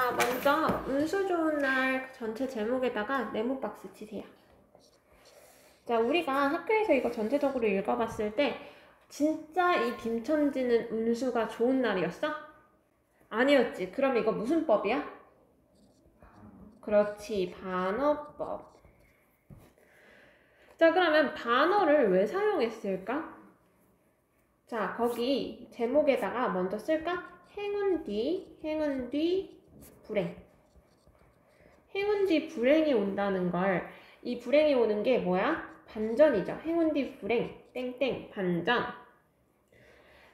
자, 먼저 운수 좋은 날 전체 제목에다가 네모 박스 치세요. 자, 우리가 학교에서 이거 전체적으로 읽어봤을 때 진짜 이 김천지는 운수가 좋은 날이었어? 아니었지. 그럼 이거 무슨 법이야? 그렇지, 반어법. 자, 그러면 반어를 왜 사용했을까? 자, 거기 제목에다가 먼저 쓸까? 행운 뒤 불행. 행운 뒤 불행이 온다는 걸, 이 불행이 오는 게 뭐야? 반전이죠. 행운 뒤 불행, 땡땡, 반전.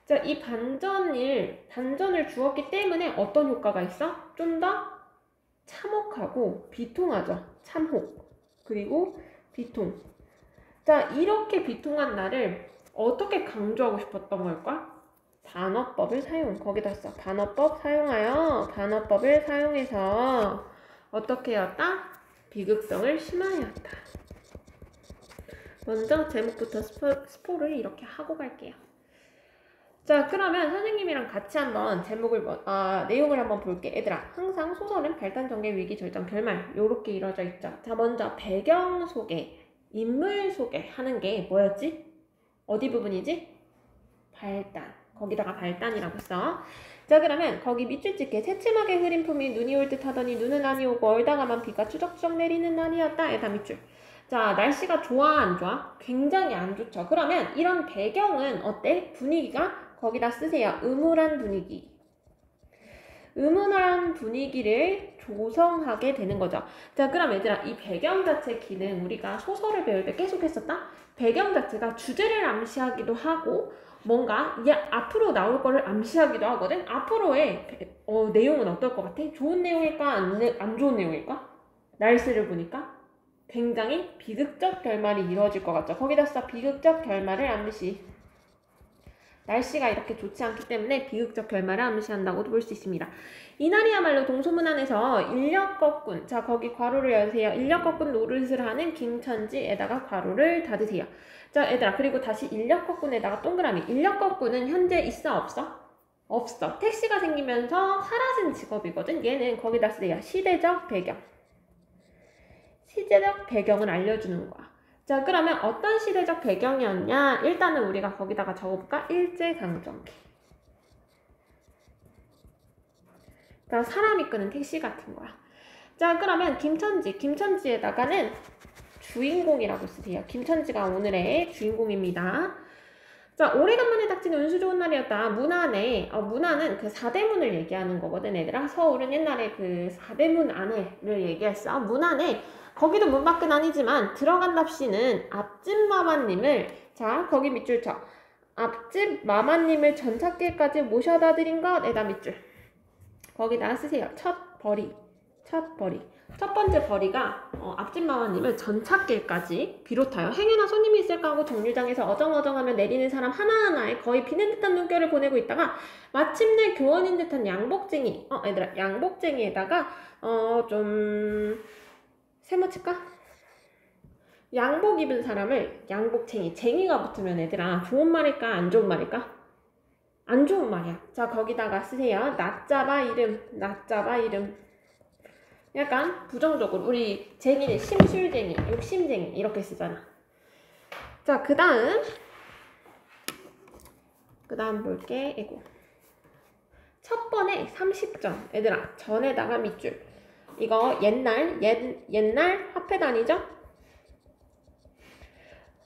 자, 이 반전을 주었기 때문에 어떤 효과가 있어? 좀 더 참혹하고 비통하죠. 참혹. 그리고 비통. 자, 이렇게 비통한 날을 어떻게 강조하고 싶었던 걸까? 반어법을 사용. 거기다 써. 반어법 사용하여 반어법을 사용해서 어떻게 하였다? 비극성을 심하였다. 먼저 제목부터 스포를 이렇게 하고 갈게요. 자, 그러면 선생님이랑 같이 한번 내용을 한번 볼게. 얘들아, 항상 소설은 발단, 전개, 위기, 절정, 결말 요렇게 이루어져 있죠. 자, 먼저 배경 소개, 인물 소개하는 게 뭐였지? 어디 부분이지? 발단. 거기다가 발단이라고 써. 자, 그러면 거기 밑줄 찍게 새침하게 흐린 품이 눈이 올 듯 하더니 눈은 아니 오고 얼다가만 비가 추적추적 내리는 날이었다. 에다 밑줄. 자, 날씨가 좋아 안 좋아? 굉장히 안 좋죠. 그러면 이런 배경은 어때? 분위기가 거기다 쓰세요. 음울한 분위기. 음울한 분위기를 조성하게 되는 거죠. 자, 그럼 얘들아, 이 배경 자체 기능 우리가 소설을 배울 때 계속 했었다? 배경 자체가 주제를 암시하기도 하고 뭔가 앞으로 나올 거를 암시하기도 하거든? 앞으로의 내용은 어떨 것 같아? 좋은 내용일까? 안 좋은 내용일까? 날씨를 보니까 굉장히 비극적 결말이 이루어질 것 같죠? 거기다 써. 비극적 결말을 암시. 날씨가 이렇게 좋지 않기 때문에 비극적 결말을 암시한다고도 볼 수 있습니다. 이날이야말로 동소문안에서 인력거꾼, 자 거기 괄호를 여세요. 인력거꾼 노릇을 하는 김천지에다가 괄호를 닫으세요. 자 얘들아, 그리고 다시 인력거꾼에다가 동그라미. 인력거꾼은 현재 있어 없어? 없어. 택시가 생기면서 사라진 직업이거든. 얘는 거기다 쓰세요. 시대적 배경. 시대적 배경을 알려주는 거야. 자, 그러면 어떤 시대적 배경이었냐? 일단은 우리가 거기다가 적어볼까? 일제강점기. 그러니까 사람이 끄는 택시 같은 거야. 자, 그러면 김천지에다가는 주인공이라고 쓰세요. 김천지가 오늘의 주인공입니다. 자, 오래간만에 닥친 운수 좋은 날이었다. 문안은 그 사대문을 얘기하는 거거든, 얘들아. 서울은 옛날에 그 사대문 안에를 얘기했어. 문안에 거기도 문 밖은 아니지만 들어간답시는 앞집 마마님을, 자 거기 밑줄 쳐. 앞집 마마님을 전찻길까지 모셔다 드린 것에다 밑줄. 거기다 쓰세요. 첫 벌이. 첫 번째 벌이가 앞집 마마님을 전찻길까지 비롯하여 행여나 손님이 있을까 하고 정류장에서 어정어정하며 내리는 사람 하나하나에 거의 비는 듯한 눈결을 보내고 있다가 마침내 교원인 듯한 양복쟁이. 얘들아, 양복쟁이에다가 좀 세모칠까? 양복 입은 사람을 양복쟁이, 쟁이가 붙으면 얘들아 좋은 말일까 안 좋은 말일까? 안 좋은 말이야. 자 거기다가 쓰세요. 낮잡아 이름. 약간 부정적으로. 우리 쟁이는 심술쟁이, 욕심쟁이 이렇게 쓰잖아. 자 그 다음 볼게. 첫 번에 30전. 얘들아 전에다가 밑줄. 이거 옛날 화폐단위죠?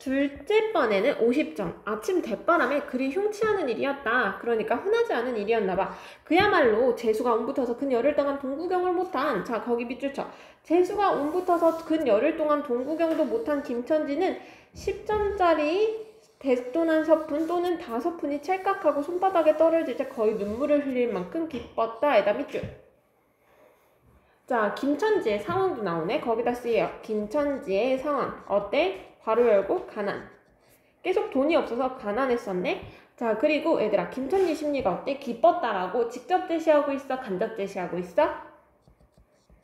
둘째 번에는 50점. 아침 대바람에 그리 흉치 않은 일이었다. 그러니까 흔하지 않은 일이었나봐. 그야말로 재수가 온붙어서 근 열흘 동안 동구경을 못한, 자 거기 밑줄 쳐. 재수가 온붙어서 근 열흘 동안 동구경도 못한 김천지는 10점짜리 대돈한 서푼 또는 5푼이 찰칵하고 손바닥에 떨어질 때 거의 눈물을 흘릴 만큼 기뻤다. 에다 밑줄. 자, 김천지의 상황도 나오네. 거기다 쓰예요. 김천지의 상황. 어때? 괄호 열고 가난. 계속 돈이 없어서 가난했었네. 자, 그리고 얘들아, 김천지 심리가 어때? 기뻤다라고 직접 제시하고 있어? 간접 제시하고 있어?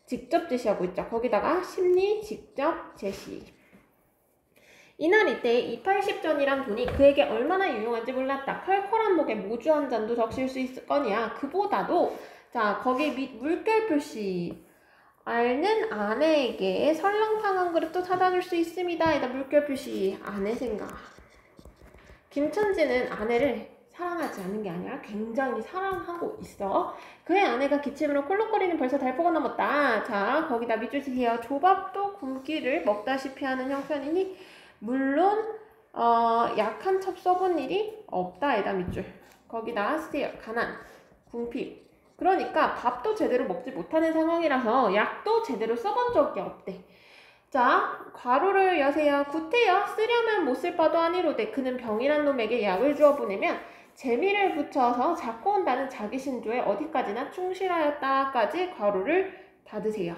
직접 제시하고 있죠. 거기다가 심리 직접 제시. 이날 이때 280전이란 돈이 그에게 얼마나 유용한지 몰랐다. 컬컬한 목에 모주 한 잔도 적실 수 있을 거냐. 그보다도 자, 거기 밑 물결 표시. 알는 아내에게 설렁탕 한 그릇도 사다 줄 수 있습니다. 에다 물결 표시. 아내 생각. 김천지는 아내를 사랑하지 않는 게 아니라 굉장히 사랑하고 있어. 그의 아내가 기침으로 콜록거리는 벌써 달포가 넘었다. 자, 거기다 밑줄 치세요. 조밥도 굶기를 먹다시피 하는 형편이니 물론 약한 첩 써본 일이 없다. 에다 밑줄. 거기다 쓰세요. 가난, 궁핍. 그러니까 밥도 제대로 먹지 못하는 상황이라서 약도 제대로 써본 적이 없대. 자, 괄호를 여세요. 구태여 쓰려면 못 쓸 바도 아니로되 그는 병이란 놈에게 약을 주어 보내면 재미를 붙여서 잡고 온다는 자기 신조에 어디까지나 충실하였다까지 괄호를 닫으세요.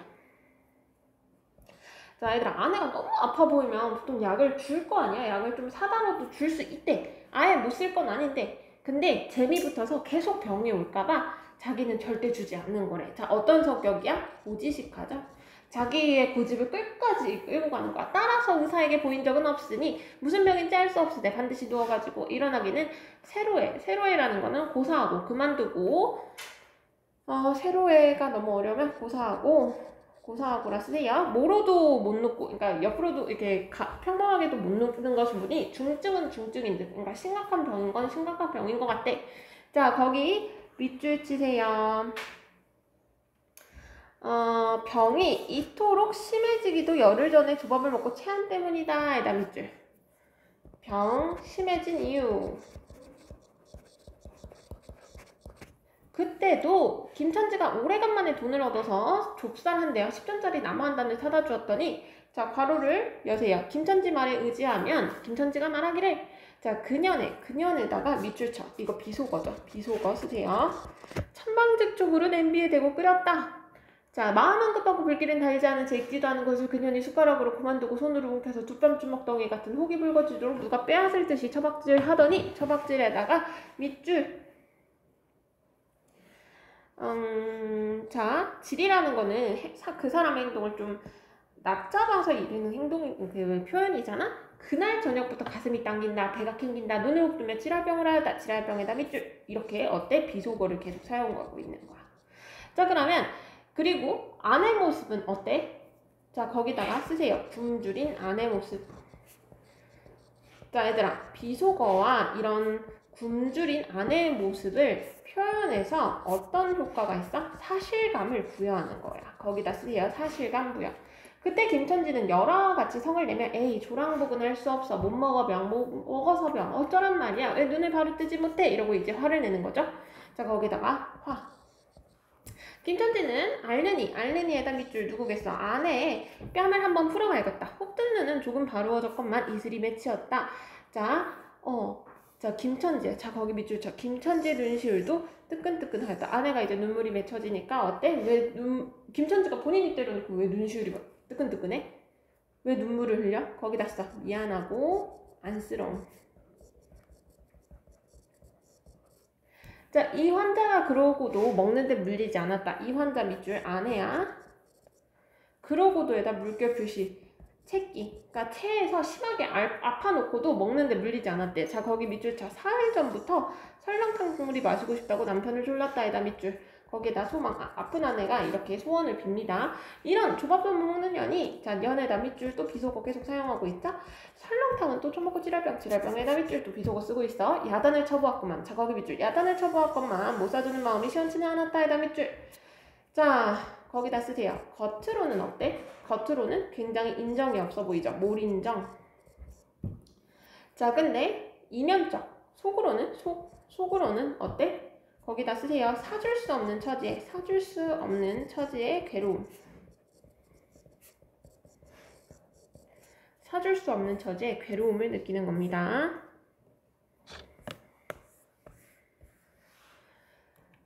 자, 얘들아, 아내가 너무 아파 보이면 보통 약을 줄 거 아니야? 약을 좀 사다라도 줄 수 있대. 아예 못 쓸 건 아닌데 근데 재미 붙어서 계속 병이 올까봐 자기는 절대 주지 않는 거래. 자, 어떤 성격이야? 고지식하죠? 자기의 고집을 끝까지 끌고 가는 거야. 따라서 의사에게 보인 적은 없으니 무슨 병인지 알 수 없으되 반드시 누워가지고 일어나기는 세로회. 세로회라는 거는 고사하고 그만두고 세로회가 너무 어려우면 고사하고라 쓰세요. 모로도 못 눕고 그러니까 옆으로도 이렇게 평범하게도 못 눕는 것은 보니 중증은 중증인 듯 그러니까 심각한 병인 건 심각한 병인 것 같대. 자, 거기 밑줄 치세요. 병이 이토록 심해지기도 열흘 전에 조밥을 먹고 체한 때문이다. 에다 밑줄. 병 심해진 이유. 그때도 김천지가 오래간만에 돈을 얻어서 좁쌀한대요. 10전짜리 나무 한 단을 사다 주었더니 자, 괄호를 여세요. 김천지 말에 의지하면 김천지가 말하기를 자, 그년에다가 밑줄 쳐. 이거 비속어죠. 비속어 쓰세요. 천방지축으로 냄비에 대고 끓였다. 자, 마음은 급하고 불길은 달지 않은 제 익지도 않은 것을 그년이 숟가락으로 그만두고 손으로 움켜서 두뺨 주먹덩이 같은 혹이 붉어지도록 누가 빼앗을 듯이 처박질 하더니 처박질에다가 밑줄. 자, 질이라는 거는 그 사람의 행동을 좀 낮잡아서 이르는 행동 그 표현이잖아. 그날 저녁부터 가슴이 당긴다, 배가 캥긴다, 눈을 곱뜨며 찌랄병을 하다, 찌랄병에다 밑줄. 이렇게 어때? 비속어를 계속 사용하고 있는 거야. 자, 그러면 그리고 아내 모습은 어때? 자, 거기다가 쓰세요. 굶주린 아내 모습. 자, 얘들아, 비속어와 이런 굶주린 아내의 모습을 표현해서 어떤 효과가 있어? 사실감을 부여하는 거야. 거기다 쓰세요. 사실감 부여. 그때 김천지는 여러 가지 성을 내면 에이 조랑복은 할 수 없어. 못 먹어 병, 먹어서 병. 어쩌란 말이야. 왜 눈을 바로 뜨지 못해? 이러고 이제 화를 내는 거죠. 자, 거기다가 화. 김천지는 알느니에다 밑줄 누구겠어? 아내의 뺨을 한번 풀어말겠다. 혹든 눈은 조금 바루어졌건만 이슬이 맺히었다. 자, 자, 김천지. 자, 거기 밑줄 쳐. 김천지의 눈시울도 뜨끈뜨끈하였다. 아내가 이제 눈물이 맺혀지니까 어때? 김천지가 본인이 때려놓고 왜 눈시울이 뜨끈뜨끈해? 왜 눈물을 흘려? 거기다 써. 미안하고 안쓰러움. 자, 이 환자가 그러고도 먹는데 물리지 않았다. 이 환자 밑줄 아내야. 그러고도 에다 물결 표시. 체기. 그러니까 체에서 심하게 아파놓고도 먹는데 물리지 않았대. 자, 거기 밑줄 자. 4일 전부터 설렁탕 국물이 마시고 싶다고 남편을 졸랐다. 에다 밑줄. 거기에다 소망. 아픈 아내가 이렇게 소원을 빕니다. 이런 조밥도 못 먹는 년이 자, 년에다 밑줄 또 비속어 계속 사용하고 있다. 설렁탕은 또 처먹고 찌랄병에다 밑줄 또 비속어 쓰고 있어. 야단을 쳐보았구만. 자, 거기 밑줄. 야단을 쳐보았건만 못 사주는 마음이 시원치는 않았다. 에다 밑줄. 자, 거기다 쓰세요. 겉으로는 어때? 겉으로는 굉장히 인정이 없어 보이죠? 몰인정. 자, 근데 이면적. 속으로는 어때? 거기다 쓰세요. 사줄 수 없는 처지의 괴로움. 사줄 수 없는 처지의 괴로움을 느끼는 겁니다.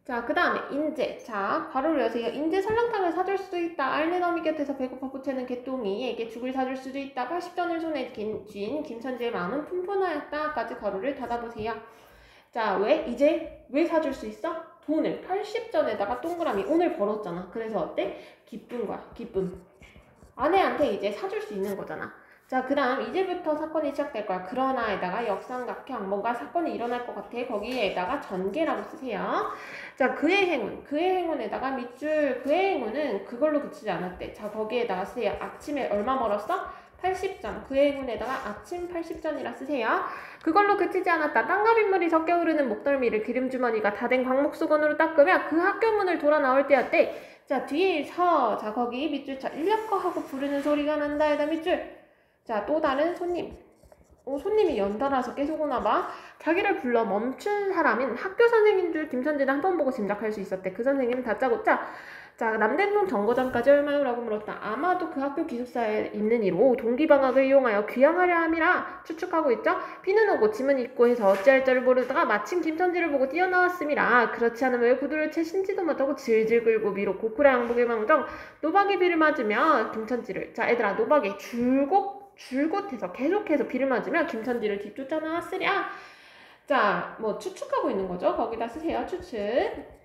자, 그 다음에 인제. 자, 괄호를 여세요. 인제 설렁탕을 사줄 수도 있다. 앓는 어미 곁에서 배고파 부채는 개똥이에게 죽을 사줄 수도 있다. 80전을 손에 쥔 김천지의 마음은 푼푼하였다.까지 괄호를 닫아보세요. 자, 왜 사줄 수 있어? 돈을 80전에다가 동그라미 오늘 벌었잖아. 그래서 어때? 기쁜 거야. 기쁨. 아내한테 이제 사줄 수 있는 거잖아. 자, 그 다음 이제부터 사건이 시작될 거야. 그러나에다가 역삼각형, 뭔가 사건이 일어날 것 같아. 거기에다가 전개라고 쓰세요. 자, 그의 행운, 그의 행운에다가 밑줄, 그의 행운은 그걸로 그치지 않았대. 자, 거기에다가 쓰세요. 아침에 얼마 벌었어? 80점. 그의 행운에다가 아침 80점이라 쓰세요. 그걸로 그치지 않았다. 땅과 빗물이 섞여 흐르는 목덜미를 기름주머니가 다 된 광목수건으로 닦으며 그 학교문을 돌아 나올 때였대. 자, 뒤에서, 자, 거기 밑줄 쳐. 인력거 하고 부르는 소리가 난다. 에다 밑줄. 자, 또 다른 손님. 손님이 연달아서 계속 오나봐. 자기를 불러 멈춘 사람은 학교 선생인 줄 김천지는 한 번 보고 짐작할 수 있었대. 그 선생님은 다짜고짜 자, 남대문 정거장까지 얼마요라고 물었다. 아마도 그 학교 기숙사에 있는 이로 동기방학을 이용하여 귀향하려 함이라 추측하고 있죠. 비는 오고 짐은 있고 해서 어찌할 줄을 모르다가 마침 김천지를 보고 뛰어나왔음이라. 그렇지 않으면 왜 구두를 채 신지도 못하고 질질 끌고 미로 고쿠라 양복의 망정 노박의 비를 맞으며 김천지를 자, 얘들아, 노박이 줄곧해서 계속해서 비를 맞으며 김천지를 뒤쫓아 나왔으랴. 자, 뭐 추측하고 있는 거죠. 거기다 쓰세요. 추측.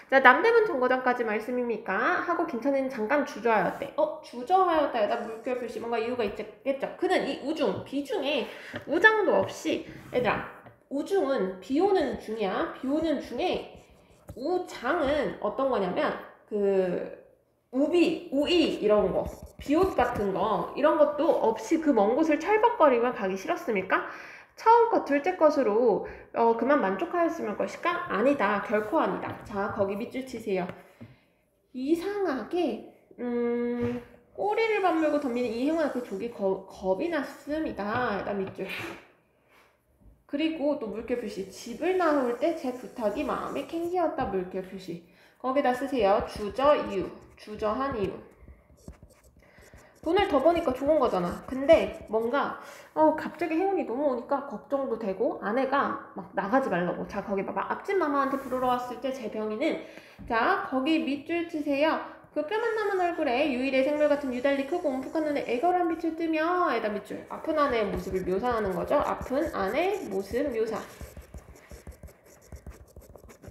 자, 남대문 정거장까지 말씀입니까? 하고 김천지는 잠깐 주저하였대. 주저하였다에다 물결 표시 뭔가 이유가 있겠죠. 그는 이 우중, 비중에 우장도 없이 얘들아, 우중은 비 오는 중이야. 비 오는 중에 우장은 어떤 거냐면 우비, 우이 이런 거, 비옷 같은 거 이런 것도 없이 그 먼 곳을 철벅거리며 가기 싫었습니까? 처음 것, 둘째 것으로 그만 만족하였으면 것일까? 아니다. 결코 아니다. 자, 거기 밑줄 치세요. 이상하게 꼬리를 맞물고 덤비는 이 행운한 그 족이 겁이 났습니다. 일단 밑줄. 그리고 또 물결 표시. 집을 나올 때 제 부탁이 마음에 캥기었다. 물결 표시. 거기다 쓰세요. 주저한 이유. 돈을 더 버니까 좋은 거잖아. 근데 뭔가 갑자기 행운이 너무 오니까 걱정도 되고 아내가 막 나가지 말라고. 자, 거기 봐봐. 앞집 마마한테 부르러 왔을 때 제 병이는 자, 거기 밑줄 치세요. 그 뼈만 남은 얼굴에 유일의 생물 같은 유달리 크고 움푹한 눈에 애걸한 빛을 뜨며 에다 밑줄. 아픈 아내의 모습을 묘사하는 거죠. 아픈 아내 모습 묘사.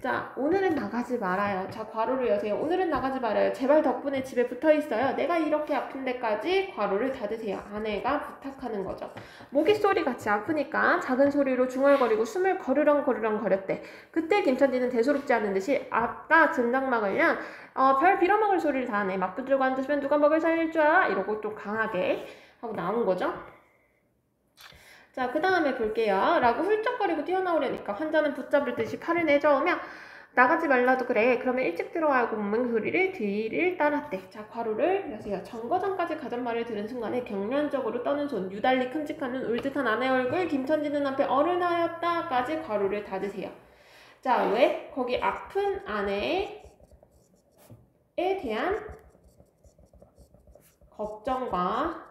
자, 오늘은 나가지 말아요. 자, 괄호를 여세요. 오늘은 나가지 말아요. 제발 덕분에 집에 붙어있어요. 내가 이렇게 아픈 데까지 괄호를 닫으세요. 아내가 부탁하는 거죠. 모기 소리 같이 아프니까 작은 소리로 중얼거리고 숨을 거르렁 거렸대. 그때 김천지는 대수롭지 않은 듯이 아까 젠장 막으면 별 빌어먹을 소리를 다 하네. 맞붙들고 앉으면 누가 먹을 살릴 줄 알아? 이러고 또 강하게 하고 나온 거죠. 자, 그 다음에 볼게요. 라고 훌쩍거리고 뛰어나오려니까 환자는 붙잡을 듯이 팔을 내저으며 나가지 말라도 그래. 그러면 일찍 들어와고 문맹 소리를 뒤를 따랐대. 자, 괄호를 여세요. 정거장까지 가던 말을 들은 순간에 경련적으로 떠는 손, 유달리 큼직한 눈, 울듯한 아내 얼굴, 김천지는 앞에 어른하였다까지 괄호를 닫으세요. 자, 왜? 거기 아픈 아내에 대한 걱정과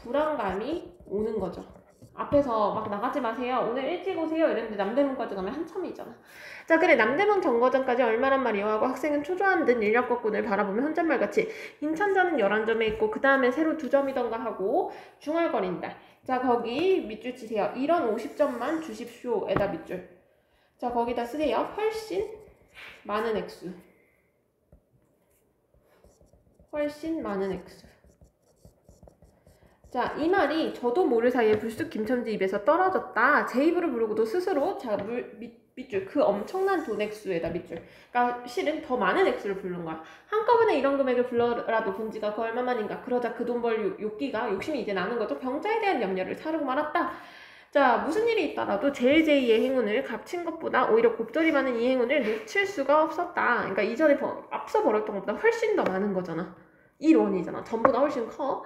불안감이 오는 거죠. 앞에서 막 나가지 마세요. 오늘 일찍 오세요. 이랬는데 남대문까지 가면 한참이잖아. 자, 그래. 남대문 정거장까지 얼마란 말이요 하고 학생은 초조한 듯 인력거꾼을 바라보며 혼잣말같이 인천자는 11점에 있고 그 다음에 새로 2점이던가 하고 중얼거린다. 자, 거기 밑줄 치세요. 이런 50점만 주십시오. 에다 밑줄. 자, 거기다 쓰세요. 훨씬 많은 액수. 훨씬 많은 액수. 자, 이 말이 저도 모를 사이에 불쑥 김천지 입에서 떨어졌다. 제 입으로 부르고도 스스로 자, 밑줄. 그 엄청난 돈 액수에다 밑줄. 그러니까 실은 더 많은 액수를 부르는 거야. 한꺼번에 이런 금액을 불러라도 본 지가 그 얼마만인가. 그러자 그 돈 벌 욕심이 이제 나는 거죠. 병자에 대한 염려를 사르고 말았다. 자, 무슨 일이 있더라도 제일제이의 행운을 값친 것보다 오히려 곱절이 많은 이 행운을 놓칠 수가 없었다. 그러니까 이전에 앞서 벌었던 것보다 훨씬 더 많은 거잖아. 1원이잖아. 전보다 훨씬 커.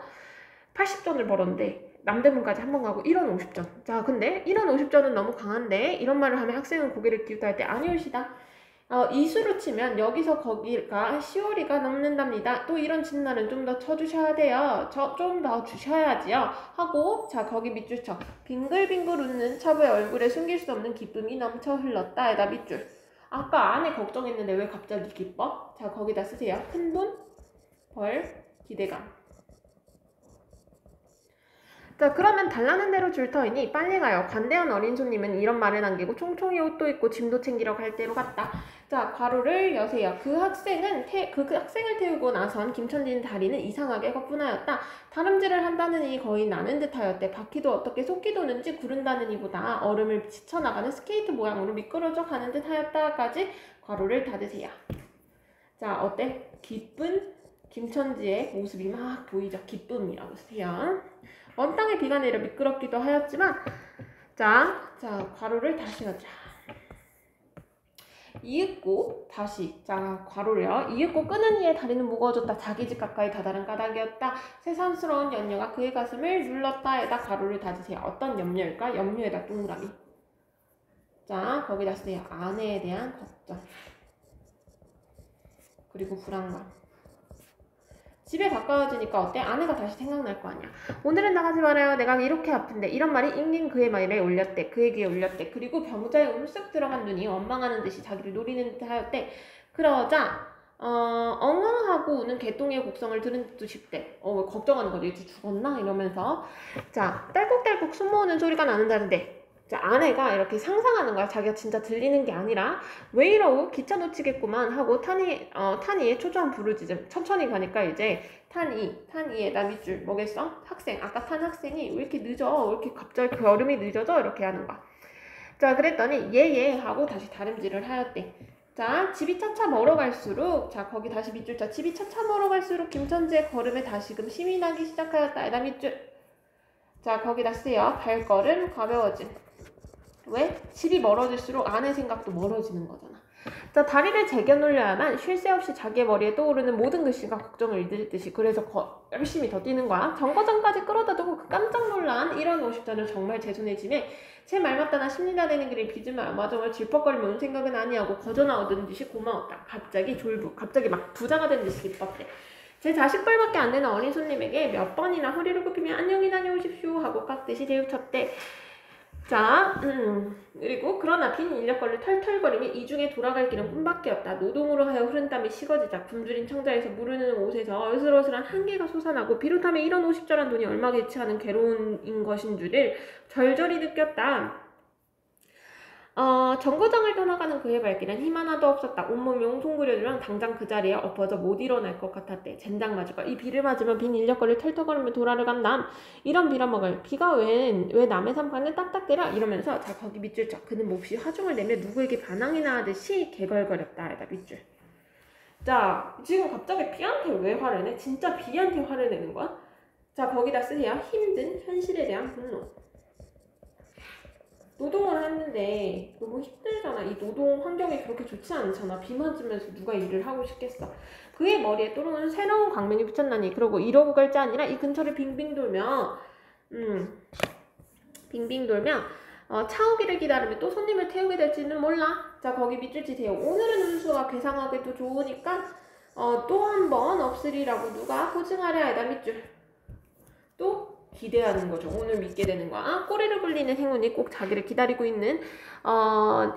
80점을 벌었는데 남대문까지 한 번 가고 1원 50점. 자, 근데 1원 50점은 너무 강한데 이런 말을 하면 학생은 고개를 기울다 할 때 아니오시다. 이수로 치면 여기서 거기가 10월이가 넘는답니다. 또 이런 진날은 좀 더 쳐주셔야 돼요. 좀 더 주셔야지요. 하고 자, 거기 밑줄 쳐. 빙글빙글 웃는 첩의 얼굴에 숨길 수 없는 기쁨이 넘쳐 흘렀다. 에다 밑줄. 아까 안에 걱정했는데 왜 갑자기 기뻐? 자, 거기다 쓰세요. 큰돈, 벌, 기대감. 자, 그러면 달라는 대로 줄 터이니 빨리 가요. 관대한 어린 손님은 이런 말을 남기고 총총히 옷도 입고 짐도 챙기러 갈 때로 갔다. 자, 괄호를 여세요. 그 학생을 태우고 나선 김천진 다리는 이상하게 거뿐하였다. 다름질을 한다느니 거의 나는 듯하였대. 바퀴도 어떻게 속기 도는지 구른다느니보다 얼음을 지쳐나가는 스케이트 모양으로 미끄러져 가는 듯하였다까지 괄호를 닫으세요. 자, 어때? 기쁜 김천지의 모습이 막 보이죠? 기쁨이라고 쓰세요. 먼 땅에 비가 내려 미끄럽기도 하였지만 자, 괄호를 다시 하자. 이윽고 다시 자, 괄호를요. 이윽고 끄는 이의 다리는 무거워졌다. 자기 집 가까이 다다른 까닭이었다. 새삼스러운 염려가 그의 가슴을 눌렀다에다 괄호를 닫으세요. 어떤 염려일까? 염려에다 동그라미. 자, 거기다 쓰세요. 아내에 대한 걱정. 그리고 불안감. 집에 가까워지니까 어때? 아내가 다시 생각날 거 아니야. 오늘은 나가지 말아요. 내가 이렇게 아픈데. 이런 말이 잉긴 그의 말에 올렸대. 그의 귀에 올렸대. 그리고 병자의 울쓱 들어간 눈이 원망하는 듯이 자기를 노리는 듯 하였대. 그러자 엉엉하고 우는 개똥의 곡성을 들은 듯도 싶대. 걱정하는 거지. 얘 죽었나? 이러면서 자, 딸꾹딸꾹 숨 모으는 소리가 나는다는데 자, 아내가 이렇게 상상하는 거야. 자기가 진짜 들리는 게 아니라 왜 이러고 기차 놓치겠구만 하고 탄이의 초조한 부르짖음. 천천히 가니까 이제 탄이에다 밑줄 뭐겠어? 학생. 아까 탄 학생이 왜 이렇게 늦어? 왜 이렇게 갑자기 그 얼음이 늦어져? 이렇게 하는 거야. 자, 그랬더니 예 하고 다시 다름질을 하였대. 자, 집이 차차 멀어갈수록 자, 거기 다시 밑줄. 자, 집이 차차 멀어갈수록 김천지의 걸음에 다시금 힘이 나기 시작하였다. 에다 밑줄. 자, 거기다 쓰세요. 발걸음 가벼워짐. 왜? 집이 멀어질수록 아내 생각도 멀어지는 거잖아. 자, 다리를 제겨 놀려야만 쉴 새 없이 자기의 머리에 떠오르는 모든 글씨가 걱정을 잃듯이 그래서 열심히 더 뛰는 거야. 정거장까지 끌어다 두고 그 깜짝 놀란 이런 50잔을 정말 제 손에 쥐매 제 말 맞다나 심리다 되는 길을 빚으며 마정을 질퍽거리며 온 생각은 아니하고 거저나오던 듯이 고마웠다. 갑자기 막 부자가 된 듯이 기뻤대. 제 자식뻘밖에 안 되는 어린 손님에게 몇 번이나 허리를 굽히며 안녕히 다녀오십시오 하고 깍듯이 대우쳤대. 자, 그리고 그러나 빈 인력거를 털털거리며 이중에 돌아갈 길은 꿈밖에 없다. 노동으로 하여 흐른 땀이 식어지자 굶주린 청자에서 무르는 옷에서 어슬어슬한 한계가 솟아나고 비롯하면 이런 50절한 돈이 얼마 개치 않은 괴로움인 것인 줄을 절절히 느꼈다. 정거장을 떠나가는 그의 발길엔 힘 하나도 없었다. 온몸이 옹송부려지면 당장 그 자리에 엎어져 못 일어날 것 같았대. 젠장 맞을까? 이 비를 맞으면 빈 인력거를 털털거리며 돌아를 간 남. 이런 빌어먹을. 비가 왜 남의 삼간을 딱딱대라? 이러면서 자, 거기 밑줄 쳐. 그는 몹시 화중을 내며 누구에게 반항이나 하듯이 개걸거렸다. 에다 밑줄. 자, 지금 갑자기 비한테 왜 화를 내? 진짜 비한테 화를 내는 거야? 자, 거기다 쓰세요. 힘든 현실에 대한 분노. 노동을 했는데 너무 힘들잖아. 이 노동 환경이 그렇게 좋지 않잖아. 비 맞으면서 누가 일을 하고 싶겠어. 그의 머리에 또르는 새로운 광명이 붙였나니 그러고 이러고 갈 게 아니라 이 근처를 빙빙 돌며 차 오기를 기다리며 또 손님을 태우게 될지는 몰라. 자, 거기 밑줄 치세요. 오늘은 운수가 괴상하게도 좋으니까 또 한 번 없으리라고 누가 보증하랴. 에다 밑줄. 또 기대하는 거죠. 오늘 믿게 되는 거야. 꼬리를 굴리는 행운이 꼭 자기를 기다리고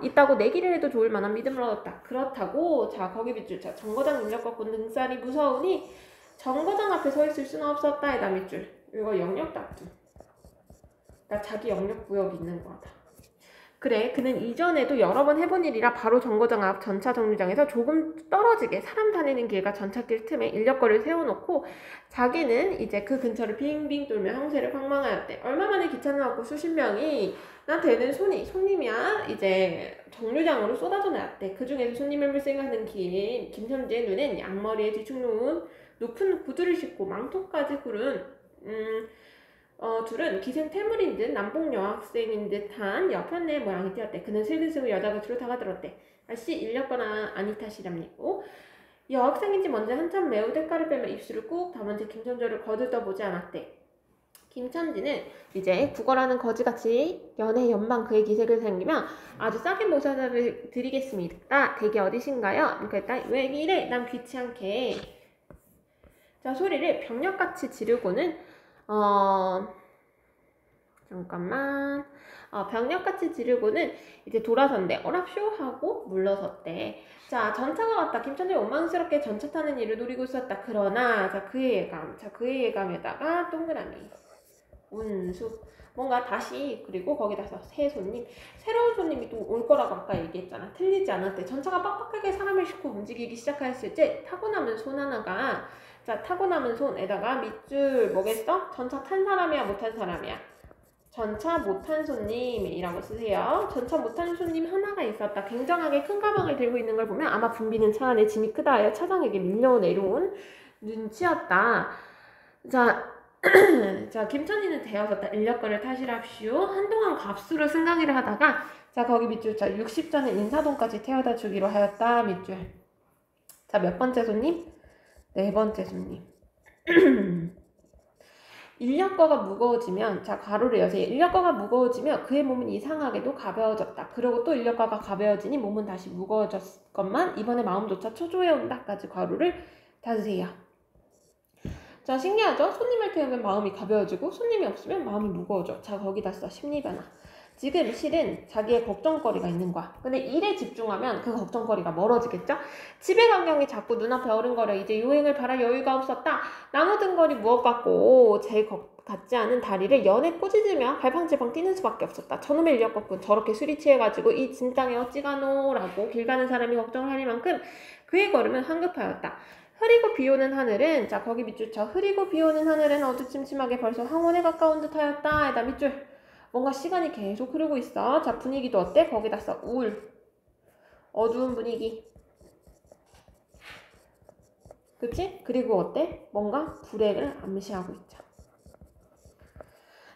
있다고 내기를 해도 좋을 만한 믿음을 얻었다. 그렇다고 자, 거기 밑줄. 자, 정거장 인력 걷고 등살이 무서우니 정거장 앞에 서 있을 수는 없었다. 에다 밑줄. 이거 영역 다툼. 그러니까 자기 영역 구역이 있는 거다. 그래, 그는 이전에도 여러 번 해본 일이라 바로 정거장 앞 전차 정류장에서 조금 떨어지게 사람 다니는 길과 전차길 틈에 인력거를 세워놓고 자기는 이제 그 근처를 빙빙 돌며 형세를 방망하였대. 얼마 만에 기차는 왔고 수십 명이 나 되는 손님이야 이제 정류장으로 쏟아져 나왔대. 그 중에서 손님을 물색하는 김천지의 눈엔 양머리에 뒤축 높은 구두를 신고 망토까지 구른 둘은 기생태물인 듯 남봉 여학생인 듯한 여편네 모양이 띄었대. 그는 슬근슬근 여자 곁으로 다가들었대. 아씨 일렸거나 아니 탓이랍니고. 여학생인지 뭔지 한참 매우 대가를 빼며 입술을 꾹 다문 채 김천지를 거들떠보지 않았대. 김천지는 이제 국어라는 거지같이 연애 연방 그의 기색을 생기며 아주 싸게 모셔다 드리겠습니다. 댁이 어디신가요? 그러니까 왜 이래? 난 귀치않게. 자, 소리를 병력같이 지르고는 병력같이 지르고는 이제 돌아선대. 어랍쇼 하고 물러섰대. 자, 전차가 왔다. 김천지 원망스럽게 전차 타는 일을 노리고 있었다. 그러나 자, 그의 예감에다가 동그라미. 운수. 뭔가 다시 그리고 거기다서 새 손님, 새로운 손님이 또 올 거라고 아까 얘기했잖아. 틀리지 않았대. 전차가 빡빡하게 사람을 싣고 움직이기 시작했을 때 타고 남은 손 하나가 자 타고 남은 손에다가 밑줄 뭐겠어? 전차 탄 사람이야 못 탄 사람이야? 전차 못탄 손님이라고 쓰세요. 전차 못탄 손님 하나가 있었다. 굉장하게 큰 가방을 들고 있는 걸 보면 아마 붐비는 차 안에 짐이 크다 하여 차장에게 밀려 내려온 눈치였다. 자, 자 김천희는 되어섰다. 인력거를 타시랍시오. 한동안 값수로 승강이를 하다가 자 거기 밑줄 자 60전에 인사동까지 태워다 주기로 하였다. 밑줄. 자 몇 번째 손님? 네 번째 손님. 인력거가 무거워지면 자 가로를 여세요. 인력거가 무거워지면 그의 몸은 이상하게도 가벼워졌다. 그리고 또 인력거가 가벼워지니 몸은 다시 무거워졌건만 이번에 마음조차 초조해 온다까지 가로를 닫으세요. 자 신기하죠? 손님을 태우면 마음이 가벼워지고 손님이 없으면 마음이 무거워져. 자 거기다 써 심리변화. 지금 실은 자기의 걱정거리가 있는 거야. 근데 일에 집중하면 그 걱정거리가 멀어지겠죠? 집의 광경이 자꾸 눈앞에 어른거려. 이제 여행을 바랄 여유가 없었다. 나무등거리 무엇 같고 제 같지 않은 다리를 연에 꼬집으며 갈팡질팡 뛰는 수밖에 없었다. 저놈의 인력거꾼 저렇게 술이 취해가지고 이 진땅에 어찌가노 라고 길 가는 사람이 걱정을 하니만큼 그의 걸음은 황급하였다. 흐리고 비오는 하늘은 자 거기 밑줄 쳐. 흐리고 비오는 하늘은 어두침침하게 벌써 황혼에 가까운 듯하였다. 에다 밑줄. 뭔가 시간이 계속 흐르고 있어. 자 분위기도 어때? 거기다 써. 우울. 어두운 분위기. 그치? 그리고 어때? 뭔가 불행을 암시하고 있죠.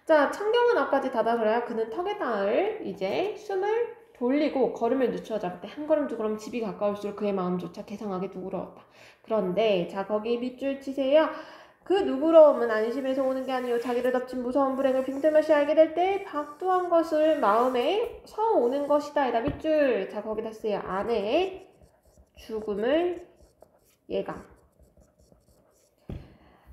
자 창경은 앞까지 다다서야 그는 턱에 닿을 이제 숨을 돌리고 걸음을 늦추어 잡을 때 한 걸음 두 걸음 집이 가까울수록 그의 마음조차 괴상하게 누그러웠다. 그런데 자 거기 밑줄 치세요. 그 누그러움은 안심에서 오는 게 아니요 자기를 덮친 무서운 불행을 빈틈없이 알게 될 때 박두한 것을 마음에 서오는 것이다. 에다 밑줄. 자 거기다 쓰세요. 아내의 죽음을 예감.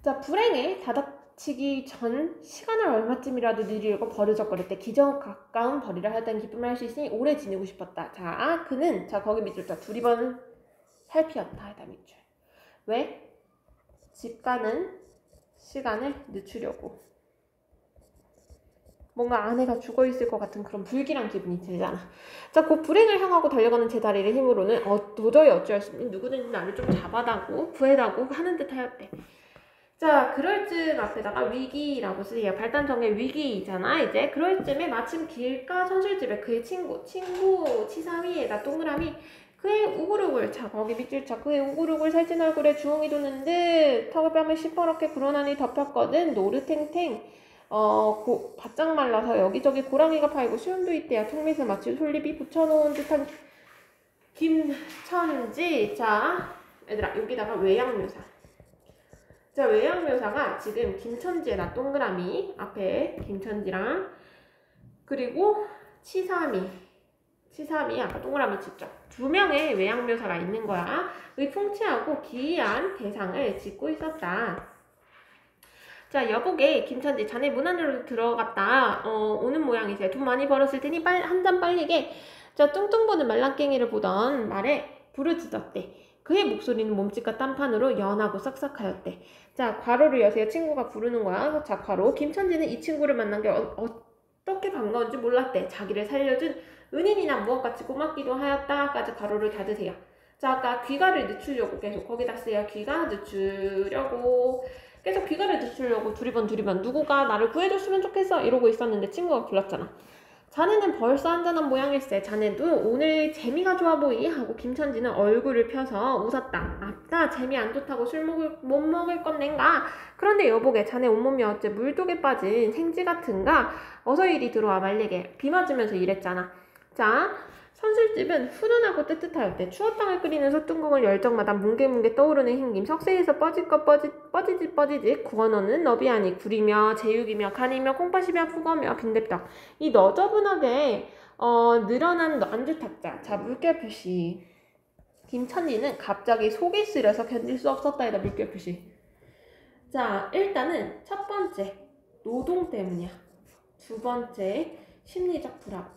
자 불행에 다닥치기 전 시간을 얼마쯤이라도 느리려고 버르적거릴 때 기적 가까운 벌이라 하던 기쁨을 할 수 있으니 오래 지내고 싶었다. 자 그는 자 거기 밑줄 자 두리번 살피었다. 에다 밑줄. 왜? 집 가는 시간을 늦추려고. 뭔가 아내가 죽어있을 것 같은 그런 불길한 기분이 들잖아. 자, 그 불행을 향하고 달려가는 제 다리를 힘으로는 도저히 어찌할 수 없니 누구든지 나를 좀 잡아다고 구해다고 하는 듯 하였대. 자, 그럴 즈음 앞에다가 위기라고 쓰세요. 발단정의 위기잖아. 이제 그럴 즈음에 마침 길가 선술집에 그의 친구 치사위에다 동그라미 그의 우구르굴 자 거기 밑줄 자 그의 우구르굴 살찐 얼굴에 주홍이 도는 듯 턱을 뺨을 시퍼렇게 구러나니 덮였거든. 노르탱탱 바짝 말라서 여기저기 고랑이가 파이고 수염도 있대야. 턱밑에 마치 솔잎이 붙여놓은 듯한 김천지. 자 얘들아 여기다가 외양묘사. 자 외양묘사가 지금 김천지에다 동그라미 앞에 김천지랑 그리고 치삼이 아까 동그라미 쳤죠. 두 명의 외양묘사가 있는 거야. 의 풍치하고 기이한 대상을 짓고 있었다. 자 여보게 김천지 자네 문 안으로 들어갔다 오는 모양이세요. 돈 많이 벌었을 테니 한 잔 빨리게. 자 뚱뚱 보는 말랑깽이를 보던 말에 부르짖었대. 그의 목소리는 몸짓과 딴판으로 연하고 싹싹하였대. 자 괄호를 여세요. 친구가 부르는 거야. 자 괄호 김천지는 이 친구를 만난 게 어떻게 반가운지 몰랐대. 자기를 살려준 은인이나 무엇같이 고맙기도 하였다까지 가로를 닫으세요. 자 아까 귀가를 늦추려고 계속 거기다 쓰여. 귀가 늦추려고 계속 귀가를 늦추려고 두리번 누구가 나를 구해줬으면 좋겠어 이러고 있었는데 친구가 불렀잖아. 자네는 벌써 한잔한 모양일세. 자네도 오늘 재미가 좋아 보이 하고 김천지는 얼굴을 펴서 웃었다. 아따 재미 안 좋다고 술 못 먹을 건 낸가. 그런데 여보게 자네 온몸이 어째 물독에 빠진 생쥐 같은가. 어서 이리 들어와 말리게. 비 맞으면서 이랬잖아. 자 선술집은 훈훈하고 뜨뜻하였대. 추어탕을 끓이는 소뚜껑을 열정마다 뭉게뭉게 떠오르는 흰김 석쇠에서 뻐지직 구워놓는 너비아니 굴이며 제육이며 간이며 콩팥이며 푸거며 빈대떡 이 너저분하게 늘어난 안주탁자. 자 물결 표시. 김천지는 갑자기 속이 쓰려서 견딜 수 없었다. 에다 물결 표시. 자 일단은 첫 번째 노동 때문이야. 두 번째 심리적 불안.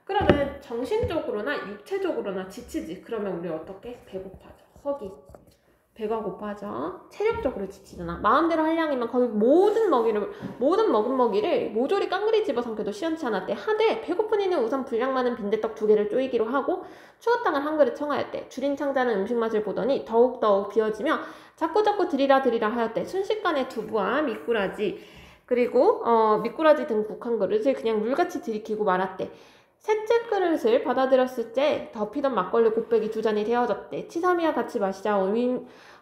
그러면 정신적으로나 육체적으로나 지치지. 그러면 우리 어떻게? 배고파져. 허기. 배가 고파져. 체력적으로 지치잖아. 마음대로 할 양이면 거의 모든 먹은 먹이를 모조리 깡그리 집어삼켜도 시원치 않았대. 하되 배고픈 이는 우선 분량 많은 빈대떡 2개를 쪼이기로 하고 추어탕을 한 그릇 청하였대. 줄인 창자는 음식 맛을 보더니 더욱더욱 비어지며 자꾸자꾸 드리라 하였대. 순식간에 두부와 미꾸라지 그리고 미꾸라지 등 국 한 그릇을 그냥 물같이 들이키고 말았대. 셋째 그릇을 받아들였을 때 덮이던 막걸리 곱빼기 2잔이 데워졌대. 치삼이와 같이 마시자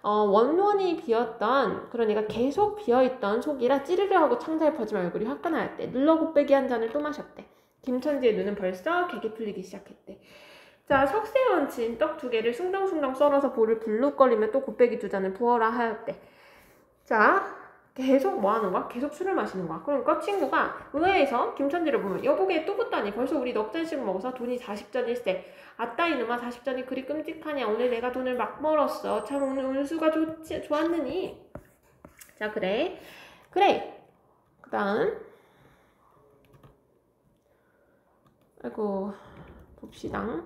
원원이 비었던, 그러니까 계속 비어있던 속이라 찌르르 하고 창자에 퍼진 얼굴이 화끈하였대. 눌러 곱빼기 1잔을 또 마셨대. 김천지의 눈은 벌써 개개 풀리기 시작했대. 자, 석쇠에 얹힌 떡 2개를 숭덩숭덩 썰어서 볼을 불룩거리며 또 곱빼기 2잔을 부어라 하였대. 자, 계속 뭐 하는 거야? 계속 술을 마시는 거야. 그러니까 친구가 의회에서 김천지를 보면 여보게 또 붓다니 벌써 우리 넉 잔씩 먹어서 돈이 40잔일세. 아따 이놈아 40잔이 그리 끔찍하냐. 오늘 내가 돈을 막 벌었어. 참 오늘 운수가 좋았느니. 자, 그래. 그 다음 아이고 봅시다.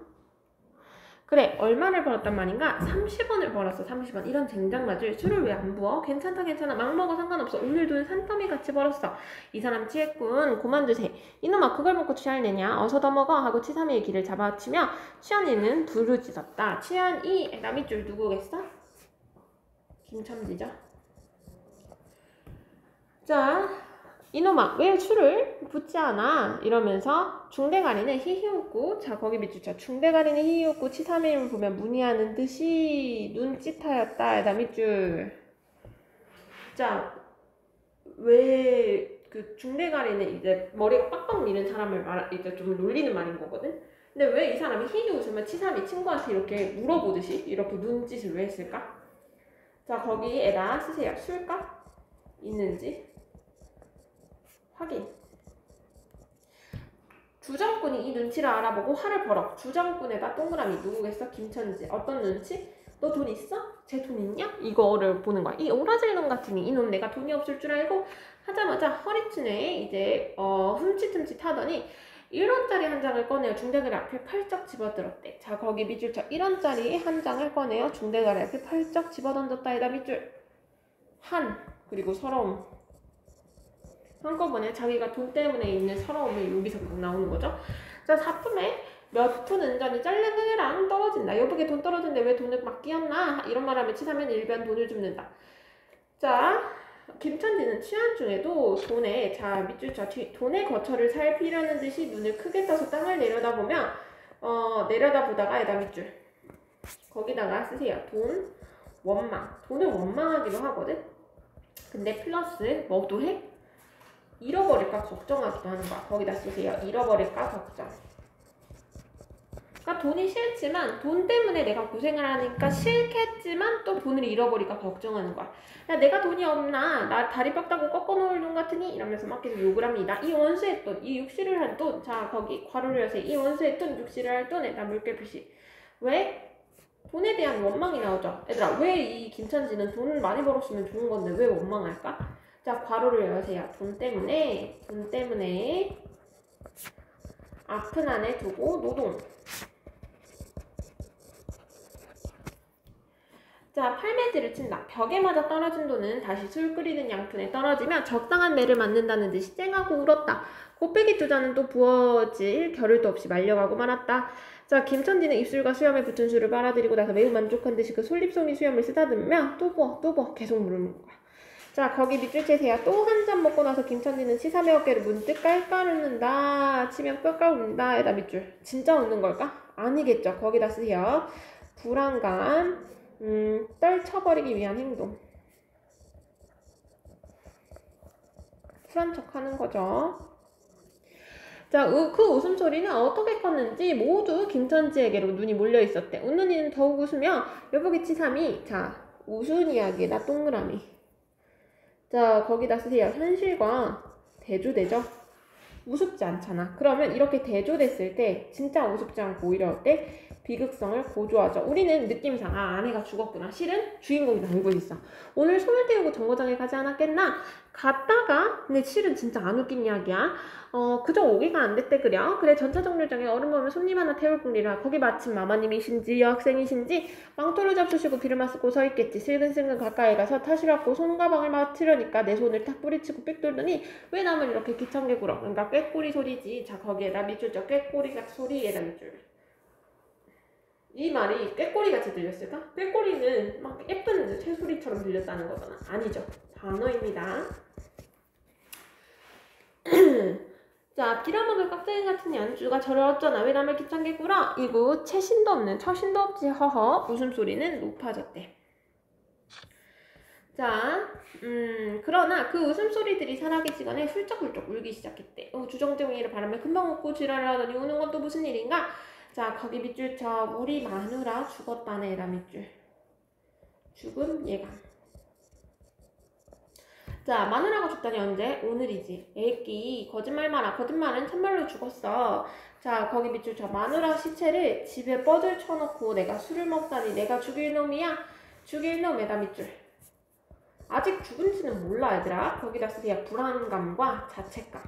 그래, 얼마를 벌었단 말인가? 30원을 벌었어. 30원. 이런 쟁장맞을 술을 왜 안 부어? 괜찮다 막 먹어 상관없어. 오늘 돈 산더미 같이 벌었어. 이 사람 취했군. 그만두세. 이놈아 그걸 먹고 취할래냐? 어서 더 먹어 하고 치삼이의 길을 잡아치며 취한이는 두루짖었다. 취한이 남이줄 누구겠어? 김천지죠. 자, 이놈아 왜 술을 붓지 않아? 이러면서 중대가리는 히히웃고, 자 거기 밑줄 쳐. 중대가리는 히히웃고 치삼이를 보면 문의하는 듯이 눈짓하였다. 남이줄. 자, 왜 그 중대가리는 이제 머리가 빡빡 미는 사람을 이제 좀 놀리는 말인 거거든. 근데 왜 이 사람이 히히웃으면 치삼이 친구한테 이렇게 물어보듯이 이렇게 눈짓을 왜 했을까? 자, 거기에다 쓰세요. 술값 있는지 확인. 주정꾼이 이 눈치를 알아보고 화를 벌어. 주정꾼에다 동그라미 누구겠어? 김천지. 어떤 눈치? 너 돈 있어? 쟤 돈 있냐? 이거를 보는 거야. 이 오라질 놈 같으니 이놈 내가 돈이 없을 줄 알고 하자마자 허리춤에 이제 흠칫흠칫 하더니 1원짜리 한 장을 꺼내어 중대가리 앞에 팔쩍 집어들었대. 자, 거기 밑줄 쳐. 1원짜리 한 장을 꺼내어 중대가리 앞에 팔쩍 집어던졌다에다 밑줄. 그리고 서러움. 한꺼번에 자기가 돈 때문에 있는 서러움이 여기서 나오는 거죠. 자, 사품에 몇 푼 은전이 짤랑이랑 떨어진다. 여보게 돈 떨어진데 왜 돈을 막 끼었나? 이런 말하면 치사면 일변 돈을 줍는다. 자, 김천지는 취한 중에도 자 밑줄 쳐. 돈의 거처를 살피려는 듯이 눈을 크게 떠서 땅을 내려다보면 내려다보다가 에다 밑줄. 거기다가 쓰세요. 원망. 돈을 원망하기도 하거든. 근데 플러스 뭐도 해? 잃어버릴까 걱정하기도 하는 거야. 거기다 쓰세요. 잃어버릴까 걱정. 그러니까 돈이 싫지만 돈 때문에 내가 고생을 하니까 싫겠지만 또 돈을 잃어버릴까 걱정하는 거야. 야, 내가 돈이 없나? 나 다리 뼈다고 꺾어놓을 돈 같으니? 이러면서 막 계속 욕을 합니다. 이 원수의 돈, 이 육시를 한 돈. 자, 거기 괄호를 여세요. 이 원수의 돈, 육시를 할 돈에다 물결 표시. 왜? 돈에 대한 원망이 나오죠. 얘들아, 왜 이 김천지는 돈을 많이 벌었으면 좋은 건데 왜 원망할까? 자, 괄호를 여세요. 돈 때문에 앞은 안에 두고 노동. 자, 팔매질을 친다. 벽에 맞아 떨어진 돈은 다시 술 끓이는 양푼에 떨어지며 적당한 매를 맞는다는 듯이 쨍하고 울었다. 곱빼기 2잔은 또 부어질 겨를도 없이 말려가고 말았다. 자, 김천지는 입술과 수염에 붙은 술을 빨아들이고 나서 매우 만족한 듯이 그 솔잎송이 수염을 쓰다듬으며 또 부어 계속 물는 거야. 자, 거기 밑줄 채세요. 또 한 잔 먹고 나서 김천지는 치삼의 어깨를 문득 깔깔 웃는다. 치면 뼈깔 웃는다. 에다 밑줄. 진짜 웃는 걸까? 아니겠죠. 거기다 쓰세요. 불안감. 떨쳐버리기 위한 행동. 쿨한 척 하는 거죠. 자, 그 웃음소리는 어떻게 컸는지 모두 김천지에게로 눈이 몰려 있었대. 웃는 이는 더욱 웃으며 여보게 치삼이. 자, 웃은 이야기에다 동그라미. 자, 거기다 쓰세요. 현실과 대조되죠? 우습지 않잖아. 그러면 이렇게 대조됐을 때 진짜 우습지 않고 오히려 어때? 비극성을 고조하죠. 우리는 느낌상 아내가 죽었구나. 실은 주인공이 알고 있어. 오늘 손을 떼우고 정거장에 가지 않았겠나? 갔다가 근데 실은 진짜 안 웃긴 이야기야. 그저 오기가 안 됐대 그려. 그래 전차 정류장에 얼음 보면 손님 하나 태울 뿐이라 거기 마침 마마님이신지 여학생이신지 망토를 잡수시고 비를 맞고 서 있겠지. 슬근슬근 가까이 가서 타시라고 손가방을 맡으려니까 내 손을 탁 뿌리치고 빽 돌더니 왜 남을 이렇게 귀찮게 굴어. 그러니까 꾀꼬리 소리지. 자 거기에다 밑줄 저 꾀꼬리가 소리에다 밑줄. 이 말이 꾀꼬리같이 들렸을까? 꾀꼬리는 막 예쁜 새소리처럼 들렸다는 거잖아. 아니죠. 단어입니다. 자, 빌어먹을 깍쟁이 같은 연주가 저를 어쩌나 왜 남을 귀찮게 굴어? 이구 채신도 없는 처신도 없지 허허 웃음소리는 높아졌대. 자, 그러나 그 웃음소리들이 사라지기전에 훌쩍훌쩍 울기 시작했대. 주정뱅이를 바라며 금방 웃고 지랄을 하더니 우는 건 또 무슨 일인가? 자, 거기 밑줄 쳐. 우리 마누라 죽었다네. 라 밑줄. 죽음 예감. 자, 마누라가 죽다니 언제? 오늘이지. 애끼 거짓말 마라. 거짓말은 참말로 죽었어. 자, 거기 밑줄 쳐. 마누라 시체를 집에 뻗을 쳐놓고 내가 술을 먹다니 내가 죽일 놈이야? 죽일 놈에다 밑줄. 아직 죽은지는 몰라 얘들아. 거기다 쓰세요. 불안감과 자책감.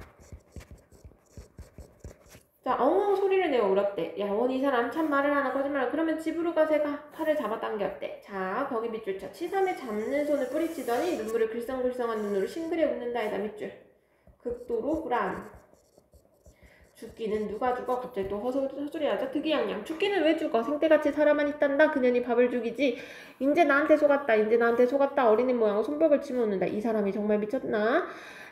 자, 엉엉 소리를 내어 울었대. 야, 원 이 사람 참 말을 하나 거짓말을. 그러면 집으로 가세가 팔을 잡아당겼대. 자, 거기 밑줄 쳐. 치삼에 잡는 손을 뿌리치더니 눈물을 글썽글썽한 눈으로 싱그레 웃는다에다 밑줄. 극도로 불안. 죽기는 누가 죽어? 갑자기 또 헛소리하자. 특이양양. 죽기는 왜 죽어? 생때같이 살아만 있단다. 그년이 밥을 죽이지. 인제 나한테 속았다. 인제 나한테 속았다. 어린애 모양으로 손뼉을 치며 웃는다. 이 사람이 정말 미쳤나?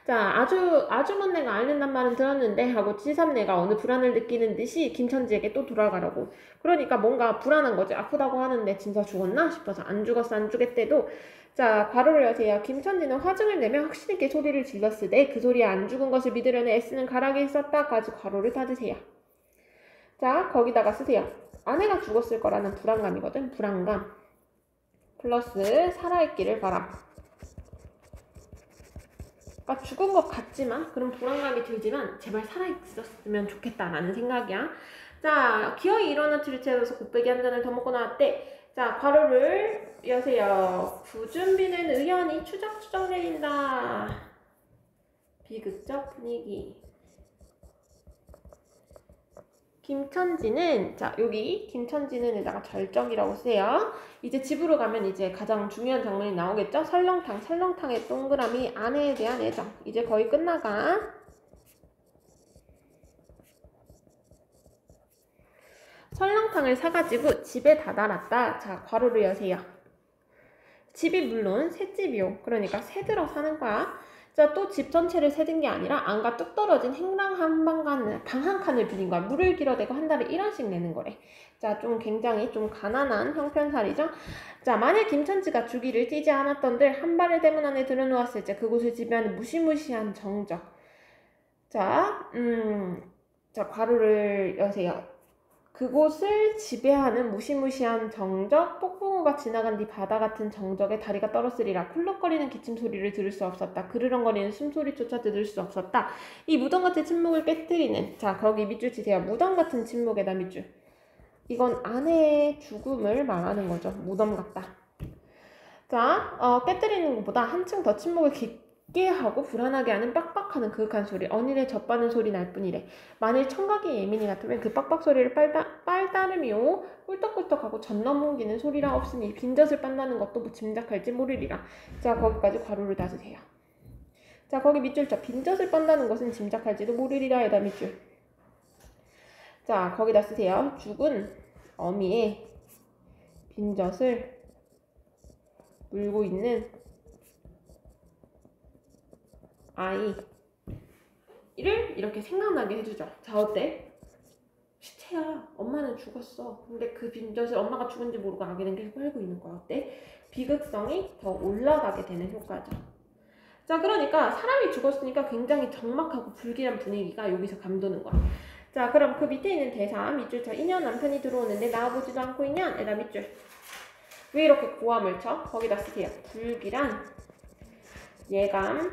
자, 아주먼네가 앓는단 말은 들었는데 하고 치삼네가 어느 불안을 느끼는 듯이 김천지에게 또 돌아가라고. 그러니까 뭔가 불안한 거지. 아프다고 하는데 진짜 죽었나 싶어서 안 죽었어 안 죽겠대도. 자, 괄호를 여세요. 김천지는 화증을 내며 확신 있게 소리를 질렀으되 그 소리에 안 죽은 것을 믿으려는 애쓰는 가락이 있었다까지 괄호를 닫으세요. 자, 거기다가 쓰세요. 아내가 죽었을 거라는 불안감이거든. 불안감 플러스 살아있기를 바람. 그러니까 죽은 것 같지만 그런 불안감이 들지만 제발 살아있었으면 좋겠다라는 생각이야. 자, 기어이 일어나 뒤를 채워서 곱빼기 한 잔을 더 먹고 나왔대. 자, 괄호를 여세요. 구준비는 의연히 추적추적 내린다. 비극적 분위기. 김천지는, 자, 여기 김천지는에다가 절정이라고 쓰세요. 이제 집으로 가면 이제 가장 중요한 장면이 나오겠죠? 설렁탕의 동그라미 아내에 대한 애정. 이제 거의 끝나가. 설렁탕을 사가지고 집에 다 달았다. 자, 괄호를 여세요. 집이 물론 새집이요. 그러니까 새들어 사는 거야. 자, 또 집 전체를 새든 게 아니라 안과 뚝 떨어진 행랑 방 한 칸을 빌린 거야. 물을 길어대고 한 달에 1원씩 내는 거래. 자, 좀 굉장히 좀 가난한 형편살이죠. 자, 만약 김천지가 주기를 띄지 않았던들 한 발을 대문 안에 들여놓았을 때 그곳을 지배하는 무시무시한 정적. 자, 자, 괄호를 여세요. 그곳을 지배하는 무시무시한 정적, 폭풍우가 지나간 뒤 바다 같은 정적에 다리가 떨어뜨리라. 쿨럭거리는 기침 소리를 들을 수 없었다. 그르렁거리는 숨소리조차 들을 수 없었다. 이 무덤같은 침묵을 깨뜨리는, 자, 거기 밑줄 치세요. 무덤같은 침묵에다 밑줄. 이건 아내의 죽음을 말하는 거죠. 무덤 같다. 자, 깨뜨리는 것보다 한층 더 침묵을 깊게 하고 불안하게 하는 빡빡하는 그윽한 소리. 언니네 젖바는 소리 날 뿐이래. 만일 청각이 예민이 같으면 그 빡빡 소리를 빨따름이요 꿀떡꿀떡하고 젖 넘기는 소리라 없으니 빈젖을 빤다는 것도 뭐 짐작할지 모르리라. 자, 거기까지 괄호를 닫으세요. 자, 거기 밑줄 쳐. 빈젖을 빤다는 것은 짐작할지도 모르리라 에다 밑줄. 자, 거기다 쓰세요. 죽은 어미의 빈젖을 물고 있는 아이를 이렇게 생각나게 해주죠. 자, 어때? 시체야. 엄마는 죽었어. 근데 그 빈젖을 엄마가 죽은지 모르고 아기는 계속 헐고 있는 거야. 어때? 비극성이 더 올라가게 되는 효과죠. 자, 그러니까 사람이 죽었으니까 굉장히 적막하고 불길한 분위기가 여기서 감도는 거야. 자, 그럼 그 밑에 있는 대사 밑줄 쳐. 2년 남편이 들어오는데 나와보지도 않고 있냐? 에다 밑줄. 왜 이렇게 고함을 쳐? 거기다 쓰세요. 불길한 예감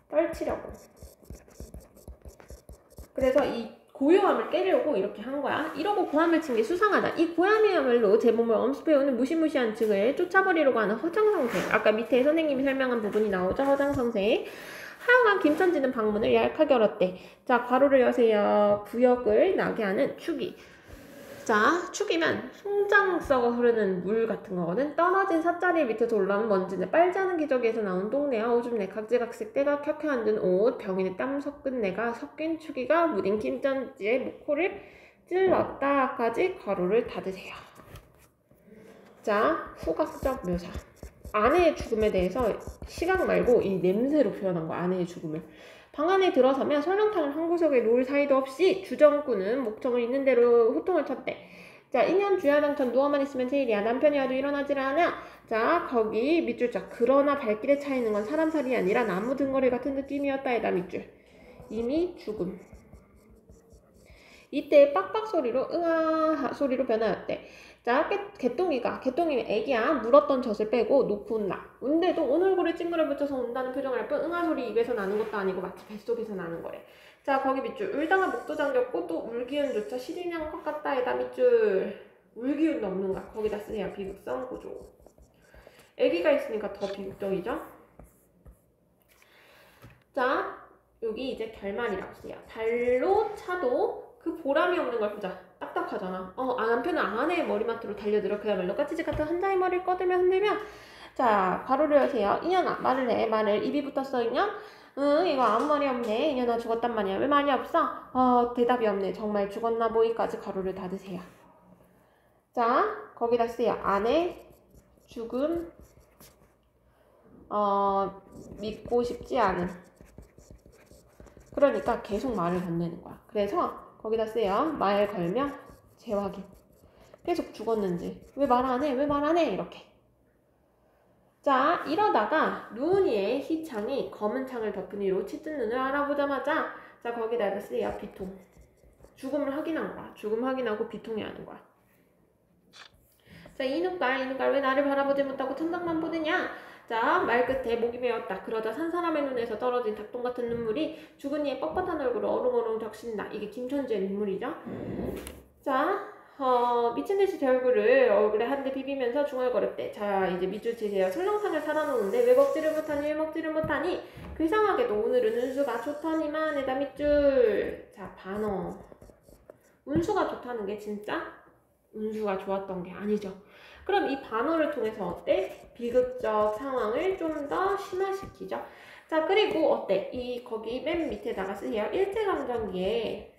떨치려고. 그래서 이 고요함을 깨려고 이렇게 한 거야. 이러고 고함을 친 게 수상하다. 이 고함이야말로 제 몸을 엄습해오는 무시무시한 층을 쫓아버리려고 하는 허장성세. 아까 밑에 선생님이 설명한 부분이 나오죠. 허장성세. 하여간 김천지는 방문을 얄하게 열었대. 자, 괄호를 여세요. 구역을 나게 하는 축이. 자, 축이면 송장 썩어 흐르는 물 같은 거거든. 떨어진 삿자리 밑에서 올라오는 먼지는 빨지 않은 기저귀에서 나온 똥내와 오줌내, 각지각색 때가 켜켜 앉은 옷, 병인의 땀 섞은 내가 섞인 축이가 무딘 김천지의 목코를 찔렀다까지 괄호를 닫으세요. 자, 후각적 묘사. 아내의 죽음에 대해서 시각 말고 이 냄새로 표현한 거야. 아내의 죽음을. 방 안에 들어서면 설렁탕을 한 구석에 놓을 사이도 없이 주정꾼은 목청을 있는 대로 호통을 쳤대. 자, 인연 주야당천 누워만 있으면 제일이야. 남편이 와도 일어나질 않아. 자, 거기 밑줄자. 그러나 발길에 차이는 건 사람살이 아니라 나무 등거리 같은 느낌이었다에다 밑줄. 이미 죽음. 이때 빡빡 소리로 응아 소리로 변하였대. 자, 개똥이가 애기야 물었던 젖을 빼고 놓고 운다. 운데도 온 얼굴에 찡그려 붙여서 운다는 표정을 할 뿐 응아 소리 입에서 나는 것도 아니고 마치 뱃속에서 나는 거래. 자, 거기 밑줄. 울다가 목도 잠겼고 또 울기운조차 시리냥 것 같다에다 밑줄. 울기운도 없는가. 거기다 쓰세요. 비극성 구조. 애기가 있으니까 더 비극적이죠. 자, 여기 이제 결말이라고 써요. 달로 차도 그 보람이 없는 걸 보자. 딱딱하잖아. 남편은 아내의 머리맡으로 달려들어 그야말로 까치집 같은 한자의 머리를 흔들며 자, 괄호를 여세요. 이년아, 말을 해. 말을. 입이 붙었어, 인연? 응, 이거 아무 말이 없네. 인연아, 죽었단 말이야. 왜 말이 없어? 대답이 없네. 정말 죽었나 보이까지 괄호를 닫으세요. 자, 거기다 쓰세요. 아내, 죽음, 믿고 싶지 않음. 그러니까 계속 말을 건네는 거야. 그래서 거기다 쓰세요. 말 걸며 재확인. 계속 죽었는지. 왜 말 안 해? 왜 말 안 해? 이렇게. 자, 이러다가 누은이의 희창이 검은 창을 덮은 위로 치뜬 눈을 알아보자마자 자, 거기다 쓰세요. 비통. 죽음을 확인한 거야. 죽음 확인하고 비통해 하는 거야. 자, 이누깔 왜 나를 바라보지 못하고 천장만 보느냐? 자, 말 끝에 목이 메었다. 그러자 산 사람의 눈에서 떨어진 닭똥 같은 눈물이 죽은 이의 뻣뻣한 얼굴을 어롱어롱 적신다. 이게 김천지의 눈물이죠. 자, 미친듯이 제 얼굴에 한 대 비비면서 중얼거렸대. 자, 이제 밑줄 치세요. 설렁탕을 사다 놓는데 왜 먹지를 못하니 왜 먹지를 못하니. 그 이상하게도 오늘은 운수가 좋더니만 에다 밑줄. 자, 반어. 운수가 좋다는 게 진짜 운수가 좋았던 게 아니죠. 그럼 이 반어를 통해서 어때? 비극적 상황을 좀 더 심화시키죠. 자, 그리고 어때? 거기 맨 밑에다가 쓰세요. 일제강점기에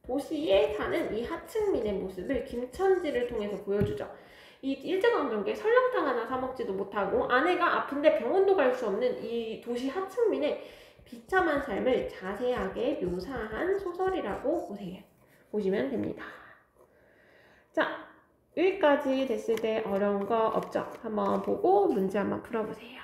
도시에 사는 이 하층민의 모습을 김천지를 통해서 보여주죠. 이 일제강점기에 설렁탕 하나 사 먹지도 못하고 아내가 아픈데 병원도 갈 수 없는 이 도시 하층민의 비참한 삶을 자세하게 묘사한 소설이라고 보시면 됩니다. 자, 여기까지 됐을 때 어려운 거 없죠? 한번 보고 문제 한번 풀어보세요.